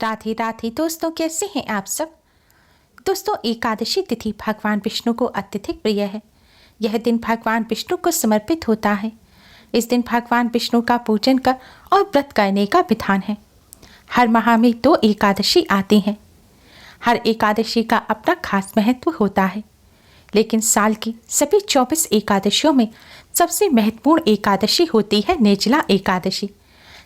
राधे राधे दोस्तों, कैसे हैं आप सब। दोस्तों, एकादशी तिथि भगवान विष्णु को अत्यधिक प्रिय है। यह दिन भगवान विष्णु को समर्पित होता है। इस दिन भगवान विष्णु का पूजन कर और व्रत करने का विधान है। हर माह में 2 एकादशी आती हैं। हर एकादशी का अपना खास महत्व होता है, लेकिन साल की सभी 24 एकादशियों में सबसे महत्वपूर्ण एकादशी होती है निर्जला एकादशी।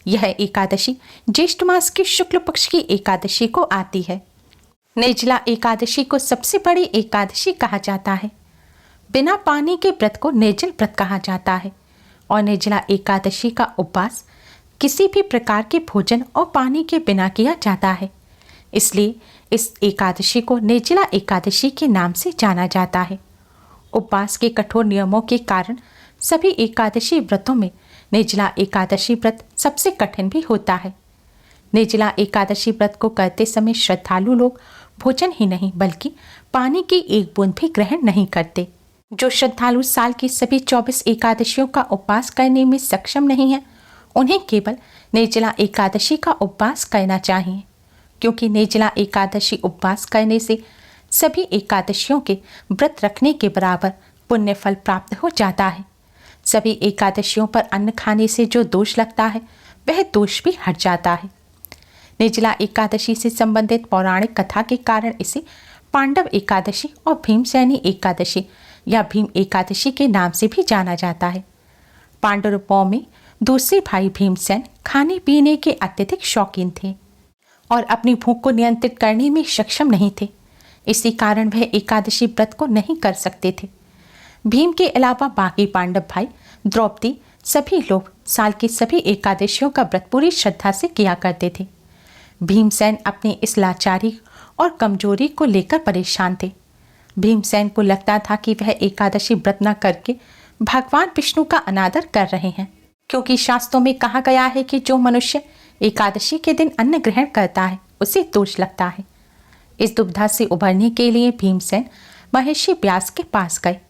यह एकादशी ज्येष्ठ मास की शुक्ल पक्ष की एकादशी को आती है। निर्जला एकादशी को सबसे बड़ी एकादशी कहा जाता है। बिना पानी के व्रत को निर्जल व्रत कहा जाता है और निर्जला एकादशी का उपवास किसी भी प्रकार के भोजन और पानी के बिना किया जाता है। इसलिए इस एकादशी को निर्जला एकादशी के नाम से जाना जाता है। उपवास के कठोर नियमों के कारण सभी एकादशी व्रतों में निर्जला एकादशी व्रत सबसे कठिन भी होता है। निर्जला एकादशी व्रत को करते समय श्रद्धालु लोग भोजन ही नहीं बल्कि पानी की एक बूंद भी ग्रहण नहीं करते। जो श्रद्धालु साल की सभी 24 एकादशियों का उपवास करने में सक्षम नहीं है, उन्हें केवल निर्जला एकादशी का उपवास करना चाहिए, क्योंकि निर्जला एकादशी उपवास करने से सभी एकादशियों के व्रत रखने के बराबर पुण्य फल प्राप्त हो जाता है। सभी एकादशियों पर अन्न खाने से जो दोष लगता है वह दोष भी हट जाता है। निर्जला एकादशी से संबंधित पौराणिक कथा के कारण इसे पांडव एकादशी और भीमसेनी एकादशी या भीम एकादशी के नाम से भी जाना जाता है। पांडवों में दूसरे भाई भीमसेन खाने पीने के अत्यधिक शौकीन थे और अपनी भूख को नियंत्रित करने में सक्षम नहीं थे। इसी कारण वह एकादशी व्रत को नहीं कर सकते थे। भीम के अलावा बाकी पांडव भाई, द्रौपदी, सभी लोग साल की सभी एकादशियों का व्रत पूरी श्रद्धा से किया करते थे। भीमसेन अपनी इस लाचारी और कमजोरी को लेकर परेशान थे। भीमसेन को लगता था कि वह एकादशी व्रत न करके भगवान विष्णु का अनादर कर रहे हैं, क्योंकि शास्त्रों में कहा गया है कि जो मनुष्य एकादशी के दिन अन्न ग्रहण करता है उसे दोष लगता है। इस दुविधा से उबरने के लिए भीमसेन महर्षि व्यास के पास गए।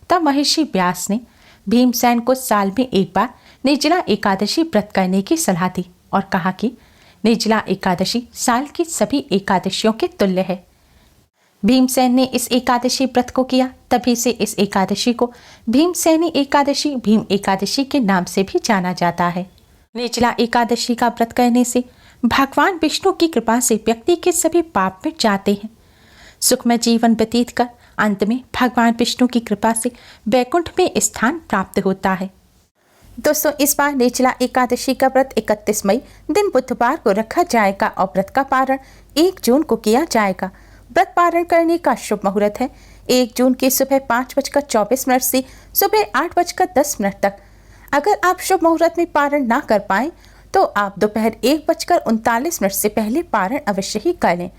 तब महर्षि व्यास ने भीमसेन को साल में एक बार निर्जला एकादशी व्रत करने की सलाह दी और कहा कि निर्जला एकादशी साल की सभी एकादशियों के तुल्य है। भीमसेन ने इस एकादशी व्रत को किया। तभी से इस एकादशी को भीमसेनी एकादशी, भीम एकादशी के नाम से भी जाना जाता है। निर्जला एकादशी का व्रत करने से भगवान विष्णु की कृपा से व्यक्ति के सभी पाप मिट जाते हैं। सुखमय जीवन व्यतीत कर अंत में भगवान विष्णु की कृपा से वैकुंठ में स्थान प्राप्त होता है। दोस्तों, इस बार निर्जला एकादशी का व्रत 31 मई दिन बुधवार को रखा जाएगा और व्रत का पारण 1 जून को किया जाएगा। व्रत पारण करने का शुभ मुहूर्त है 1 जून की सुबह 5:24 से सुबह 8:10 तक। अगर आप शुभ मुहूर्त में पारण ना कर पाएं तो आप दोपहर 1:39 से पहले पारण अवश्य ही कर लें,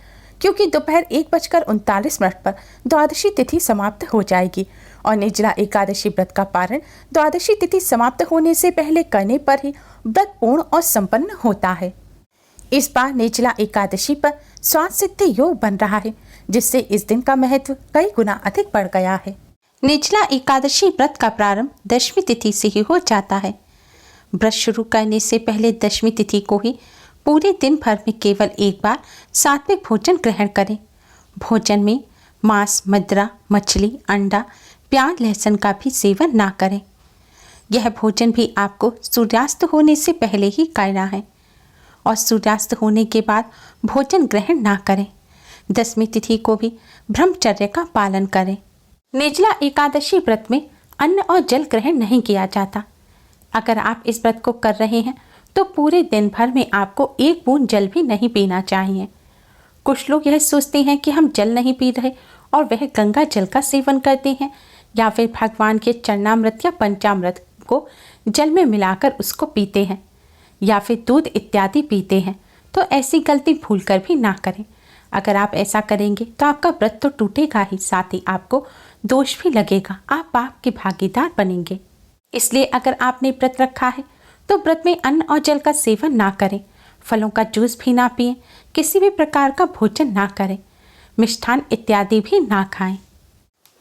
क्योंकि दोपहर 1:39 पर द्वादशी तिथि समाप्त हो जाएगी और निर्जला एकादशी व्रत का पारण द्वादशी तिथि समाप्त होने से पहले करने पर ही व्रत पूर्ण और संपन्न होता है। इस बार निर्जला एकादशी पर स्वास्थ्य सिद्धि योग बन रहा है, जिससे इस दिन का महत्व कई गुना अधिक बढ़ गया है। निर्जला एकादशी व्रत का प्रारंभ दशमी तिथि से ही हो जाता है। व्रत शुरू करने से पहले दशमी तिथि को ही पूरे दिन भर में केवल एक बार सात्विक भोजन ग्रहण करें। भोजन में मांस, मदिरा, मछली, अंडा, प्याज, लहसुन का भी सेवन ना करें। यह भोजन भी आपको सूर्यास्त होने से पहले ही करना है और सूर्यास्त होने के बाद भोजन ग्रहण ना करें। दशमी तिथि को भी ब्रह्मचर्य का पालन करें। निर्जला एकादशी व्रत में अन्न और जल ग्रहण नहीं किया जाता। अगर आप इस व्रत को कर रहे हैं तो पूरे दिन भर में आपको 1 बूंद जल भी नहीं पीना चाहिए। कुछ लोग यह सोचते हैं कि हम जल नहीं पी रहे और वह गंगा जल का सेवन करते हैं या फिर भगवान के चरणामृत या पंचामृत को जल में मिलाकर उसको पीते हैं या फिर दूध इत्यादि पीते हैं। तो ऐसी गलती भूलकर भी ना करें। अगर आप ऐसा करेंगे तो आपका व्रत तो टूटेगा ही, साथ ही आपको दोष भी लगेगा, आप पाप के भागीदार बनेंगे। इसलिए अगर आपने व्रत रखा है तो व्रत में अन्न और जल का सेवन ना करें, फलों का जूस भी ना पिएं, किसी भी प्रकार का भोजन ना करें, मिष्ठान इत्यादि भी ना खाएं।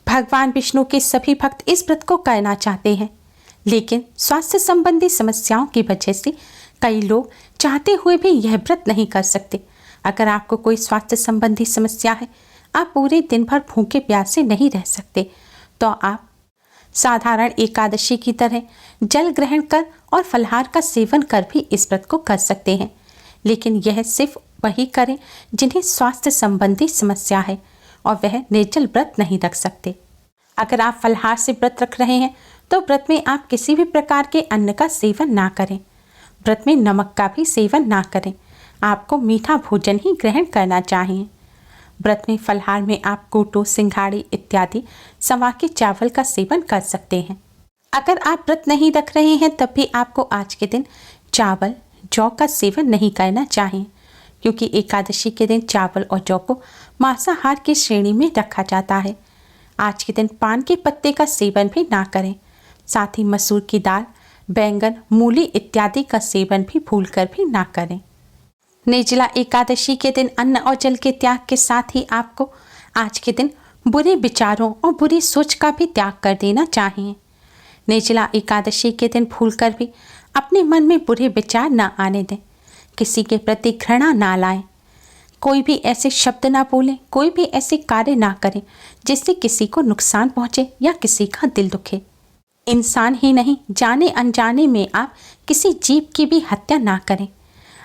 भगवान विष्णु के सभी भक्त इस व्रत को करना चाहते हैं, लेकिन स्वास्थ्य संबंधी समस्याओं की वजह से कई लोग चाहते हुए भी यह व्रत नहीं कर सकते। अगर आपको कोई स्वास्थ्य संबंधी समस्या है, आप पूरे दिन भर भूखे प्यासे नहीं रह सकते, तो आप साधारण एकादशी की तरह जल ग्रहण कर और फलाहार का सेवन कर भी इस व्रत को कर सकते हैं। लेकिन यह सिर्फ वही करें जिन्हें स्वास्थ्य संबंधी समस्या है और वह निर्जल व्रत नहीं रख सकते। अगर आप फलाहार से व्रत रख रहे हैं तो व्रत में आप किसी भी प्रकार के अन्न का सेवन ना करें। व्रत में नमक का भी सेवन ना करें। आपको मीठा भोजन ही ग्रहण करना चाहिए। व्रत में फलाहार में आप कोटो, सिंघाड़ी इत्यादि सवा के चावल का सेवन कर सकते हैं। अगर आप व्रत नहीं रख रहे हैं तब भी आपको आज के दिन चावल, जौ का सेवन नहीं करना चाहिए, क्योंकि एकादशी के दिन चावल और जौ को मांसाहार की श्रेणी में रखा जाता है। आज के दिन पान के पत्ते का सेवन भी ना करें। साथ ही मसूर की दाल, बैंगन, मूली इत्यादि का सेवन भी भूलकर भी ना करें। निर्जला एकादशी के दिन अन्न और जल के त्याग के साथ ही आपको आज के दिन बुरे विचारों और बुरी सोच का भी त्याग कर देना चाहिए। निर्जला एकादशी के दिन भूलकर भी अपने मन में बुरे विचार ना आने दें। किसी के प्रति घृणा ना लाएं। कोई भी ऐसे शब्द ना बोलें, कोई भी ऐसे कार्य ना करें जिससे किसी को नुकसान पहुंचे या किसी का दिल दुखे। इंसान ही नहीं, जाने अनजाने में आप किसी जीव की भी हत्या ना करें।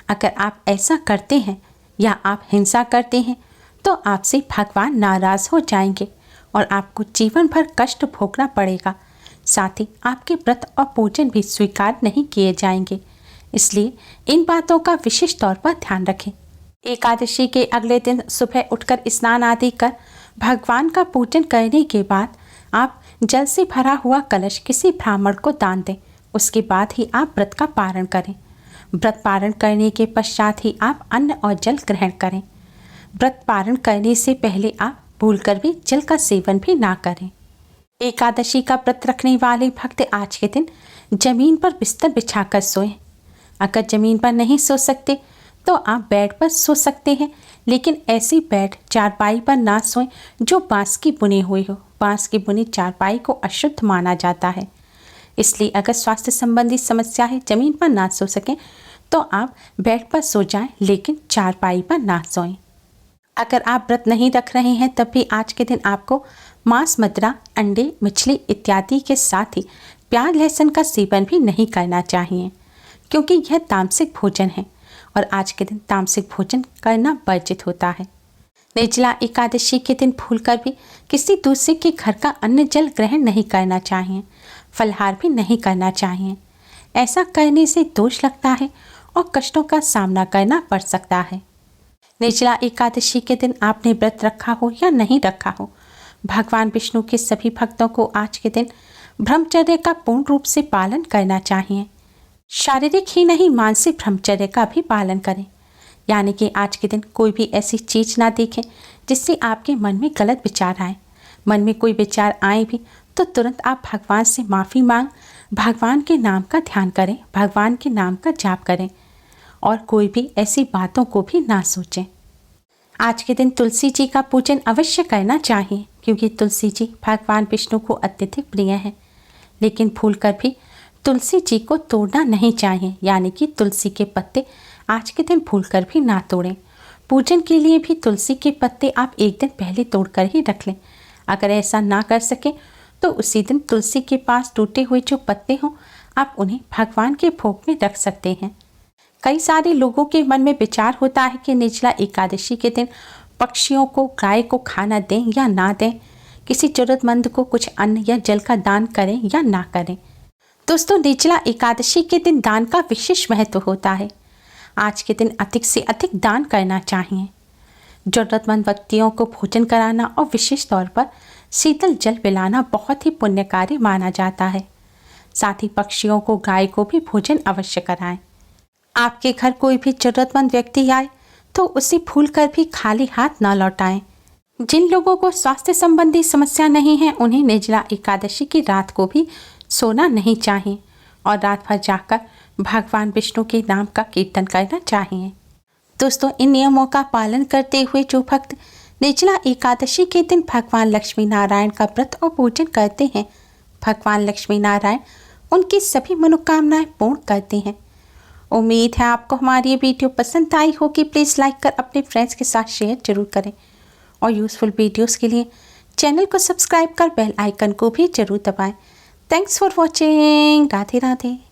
अगर आप ऐसा करते हैं या आप हिंसा करते हैं तो आपसे भगवान नाराज हो जाएंगे और आपको जीवन भर कष्ट भोगना पड़ेगा। साथ ही आपके व्रत और पूजन भी स्वीकार नहीं किए जाएंगे। इसलिए इन बातों का विशेष तौर पर ध्यान रखें। एकादशी के अगले दिन सुबह उठकर स्नान आदि कर भगवान का पूजन करने के बाद आप जल से भरा हुआ कलश किसी ब्राह्मण को दान दें। उसके बाद ही आप व्रत का पारण करें। व्रत पारण करने के पश्चात ही आप अन्न और जल ग्रहण करें। व्रत पारण करने से पहले आप भूलकर भी जल का सेवन भी ना करें। एकादशी का व्रत रखने वाले भक्त आज के दिन जमीन पर बिस्तर बिछाकर सोएं। अगर जमीन पर नहीं सो सकते तो आप बेड पर सो सकते हैं, लेकिन ऐसी बेड चारपाई पर ना सोएं जो बांस की बुनी हुई हो। बांस की बुनी चारपाई को अशुद्ध माना जाता है। इसलिए अगर स्वास्थ्य संबंधी समस्या है, जमीन पर ना सो सकें तो आप बेड पर सो जाएं, लेकिन चारपाई पर ना सोएं। अगर आप व्रत नहीं रख रहे हैं तब भी आज के दिन आपको मांस, मदिरा, अंडे, मछली इत्यादि के साथ ही प्याज, लहसुन का सेवन भी नहीं करना चाहिए, क्योंकि यह तामसिक भोजन है और आज के दिन तामसिक भोजन करना वर्जित होता है। निर्जला एकादशी के दिन भूलकर भी किसी दूसरे के घर का अन्न जल ग्रहण नहीं करना चाहिए। फलाहार भी नहीं करना चाहिए। ऐसा करने से दोष लगता है और कष्टों का सामना करना पड़ सकता है। निर्जला एकादशी के दिन आपने व्रत रखा हो या नहीं रखा हो, भगवान विष्णु के सभी भक्तों को आज के दिन ब्रह्मचर्य का पूर्ण रूप से पालन करना चाहिए। शारीरिक ही नहीं, मानसिक ब्रह्मचर्य का भी पालन करें। यानी कि आज के दिन कोई भी ऐसी चीज़ ना देखें जिससे आपके मन में गलत विचार आए। मन में कोई विचार आए भी तो तुरंत आप भगवान से माफ़ी मांग भगवान के नाम का ध्यान करें, भगवान के नाम का जाप करें और कोई भी ऐसी बातों को भी ना सोचें। आज के दिन तुलसी जी का पूजन अवश्य करना चाहिए, क्योंकि तुलसी जी भगवान विष्णु को अत्यधिक प्रिय हैं। लेकिन भूलकर भी तुलसी जी को तोड़ना नहीं चाहिए, यानी कि तुलसी के पत्ते आज के दिन भूलकर भी ना तोड़ें। पूजन के लिए भी तुलसी के पत्ते आप एक दिन पहले तोड़कर ही रख लें। अगर ऐसा ना कर सकें तो उसी दिन तुलसी के पास टूटे हुए जो पत्ते हों आप उन्हें भगवान के भोग में रख सकते हैं। कई सारे लोगों के मन में विचार होता है कि निर्जला एकादशी के दिन पक्षियों को, गाय को खाना दें या ना दें, किसी जरूरतमंद को कुछ अन्न या जल का दान करें या ना करें। दोस्तों, निर्जला एकादशी के दिन दान का विशेष महत्व होता है। आज के दिन अधिक से अधिक दान करना चाहिए। जरूरतमंद व्यक्तियों को भोजन कराना और विशेष तौर पर शीतल जल पिलाना बहुत ही पुण्यकारी माना जाता है। साथ ही पक्षियों को, गाय को भी भोजन अवश्य कराएं। आपके घर कोई भी जरूरतमंद व्यक्ति आए तो उसे भूलकर भी खाली हाथ न लौटाएं। जिन लोगों को स्वास्थ्य संबंधी समस्या नहीं है उन्हें निर्जला एकादशी की रात को भी सोना नहीं चाहिए और रात भर जाकर भगवान विष्णु के नाम का कीर्तन करना चाहिए। दोस्तों, इन नियमों का पालन करते हुए जो भक्त निर्जला एकादशी के दिन भगवान लक्ष्मी नारायण का व्रत और पूजन करते हैं, भगवान लक्ष्मी नारायण उनकी सभी मनोकामनाएं पूर्ण करते हैं उम्मीद है आपको हमारी ये वीडियो पसंद आई होगी। प्लीज़ लाइक कर अपने फ्रेंड्स के साथ शेयर जरूर करें और यूज़फुल वीडियोस के लिए चैनल को सब्सक्राइब कर बेल आइकन को भी जरूर दबाएं। Thanks for watching. Radhe Radhe.